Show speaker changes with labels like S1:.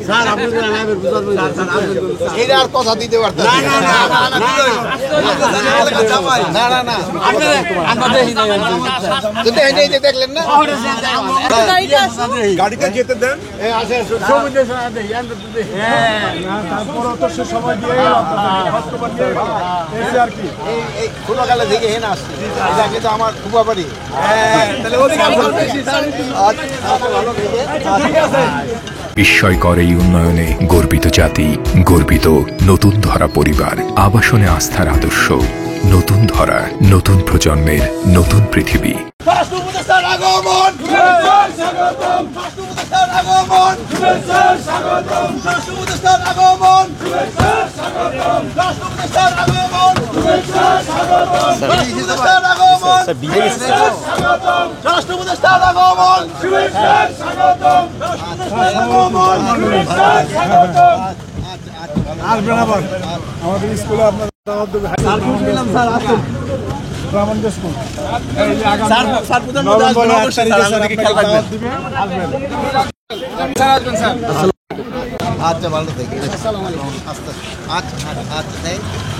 S1: Sir আপনি
S2: এটা আর কথা দিতে পারতেন দেখলেন না
S3: গাড়িটা যেতে দেন তারপরও তো সে সময় দিয়ে আর কি
S2: খোলাকালে থেকে হেন আসছে এটা কিন্তু আমার খুবাবাড়ি
S4: বিস্ময়কর এই উন্নয়নে গর্বিত জাতি, গর্বিত নতুন ধরা পরিবার, আবাসনে আস্থার আদর্শ, নতুন ধরা, নতুন প্রজন্মের নতুন পৃথিবী।
S3: আসবেন আবার আমাদের স্কুলে আপনার
S2: আচ্ছা ভালো থেকে আচ্ছা আচ্ছা আচ্ছা